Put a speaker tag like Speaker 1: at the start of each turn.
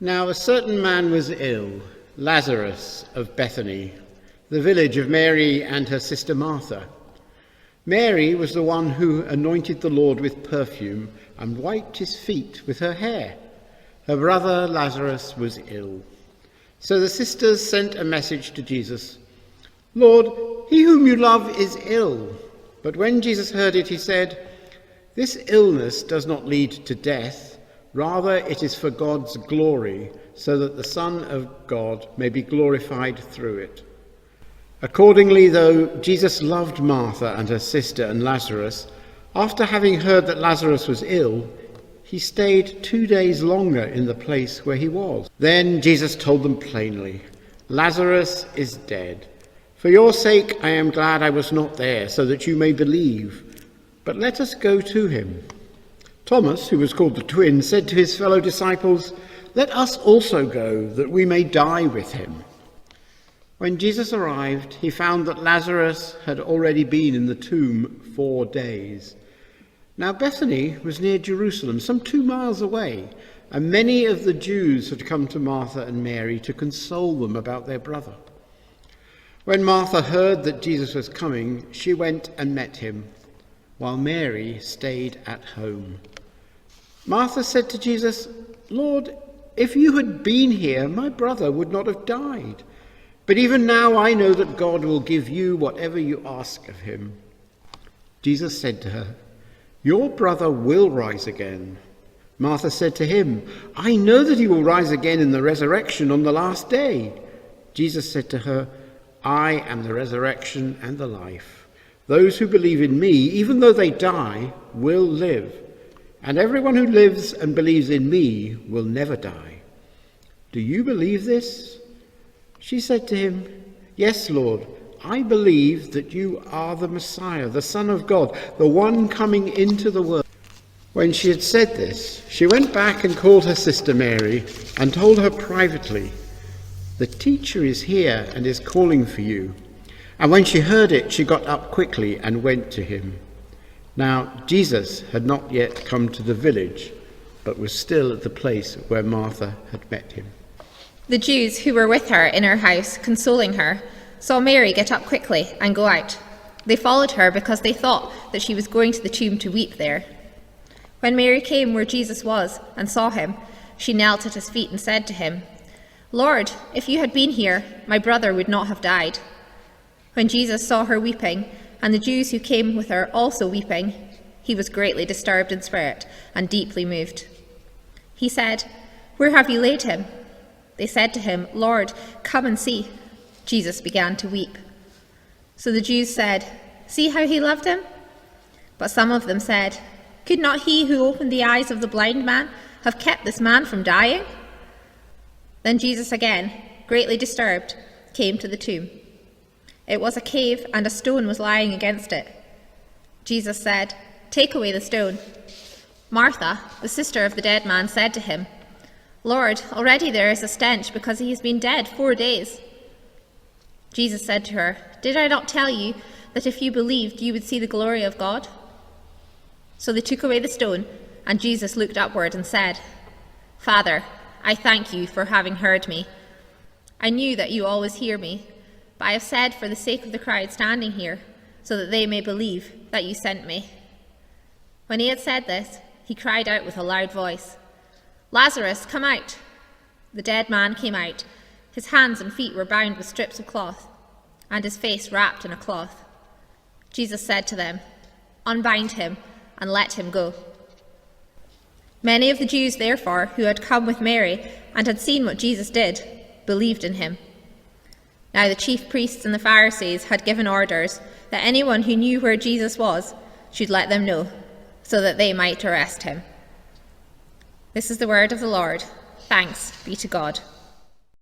Speaker 1: Now a certain man was ill, Lazarus of Bethany, the village of Mary and her sister Martha. Mary was the one who anointed the Lord with perfume and wiped his feet with her hair. Her brother Lazarus was ill. So the sisters sent a message to Jesus, "Lord, he whom you love is ill." But when Jesus heard it, he said, "This illness does not lead to death. Rather, it is for God's glory, so that the Son of God may be glorified through it." Accordingly, though Jesus loved Martha and her sister and Lazarus, after having heard that Lazarus was ill, he stayed 2 days longer in the place where he was. Then Jesus told them plainly, "Lazarus is dead. For your sake I am glad I was not there, so that you may believe. But let us go to him." Thomas, who was called the Twin, said to his fellow disciples, "Let us also go, that we may die with him." When Jesus arrived, he found that Lazarus had already been in the tomb 4 days. Now Bethany was near Jerusalem, some 2 miles away, and many of the Jews had come to Martha and Mary to console them about their brother. When Martha heard that Jesus was coming, she went and met him, while Mary stayed at home. Martha said to Jesus, "Lord, if you had been here, my brother would not have died. But even now I know that God will give you whatever you ask of him." Jesus said to her, "Your brother will rise again." Martha said to him, "I know that he will rise again in the resurrection on the last day." Jesus said to her, "I am the resurrection and the life. Those who believe in me, even though they die, will live. And everyone who lives and believes in me will never die. Do you believe this?" She said to him, "Yes, Lord, I believe that you are the Messiah, the Son of God, the one coming into the world." When she had said this, she went back and called her sister Mary and told her privately, "The teacher is here and is calling for you." And when she heard it, she got up quickly and went to him. Now Jesus had not yet come to the village, but was still at the place where Martha had met him.
Speaker 2: The Jews who were with her in her house, consoling her, saw Mary get up quickly and go out. They followed her because they thought that she was going to the tomb to weep there. When Mary came where Jesus was and saw him, she knelt at his feet and said to him, "Lord, if you had been here, my brother would not have died." When Jesus saw her weeping, and the Jews who came with her also weeping, he was greatly disturbed in spirit and deeply moved. He said, "Where have you laid him?" They said to him, "Lord, come and see." Jesus began to weep. So the Jews said, "See how he loved him?" But some of them said, "Could not he who opened the eyes of the blind man have kept this man from dying?" Then Jesus again, greatly disturbed, came to the tomb. It was a cave, and a stone was lying against it. Jesus said, "Take away the stone." Martha, the sister of the dead man, said to him, "Lord, already there is a stench because he has been dead 4 days." Jesus said to her, "Did I not tell you that if you believed, you would see the glory of God?" So they took away the stone, and Jesus looked upward and said, "Father, I thank you for having heard me. I knew that you always hear me, but I have said for the sake of the crowd standing here, so that they may believe that you sent me." When he had said this, he cried out with a loud voice, "Lazarus, come out!" The dead man came out. His hands and feet were bound with strips of cloth, and his face wrapped in a cloth. Jesus said to them, "Unbind him and let him go." Many of the Jews, therefore, who had come with Mary and had seen what Jesus did, believed in him. Now the chief priests and the Pharisees had given orders that anyone who knew where Jesus was should let them know, so that they might arrest him. This is the word of the Lord. Thanks be to God.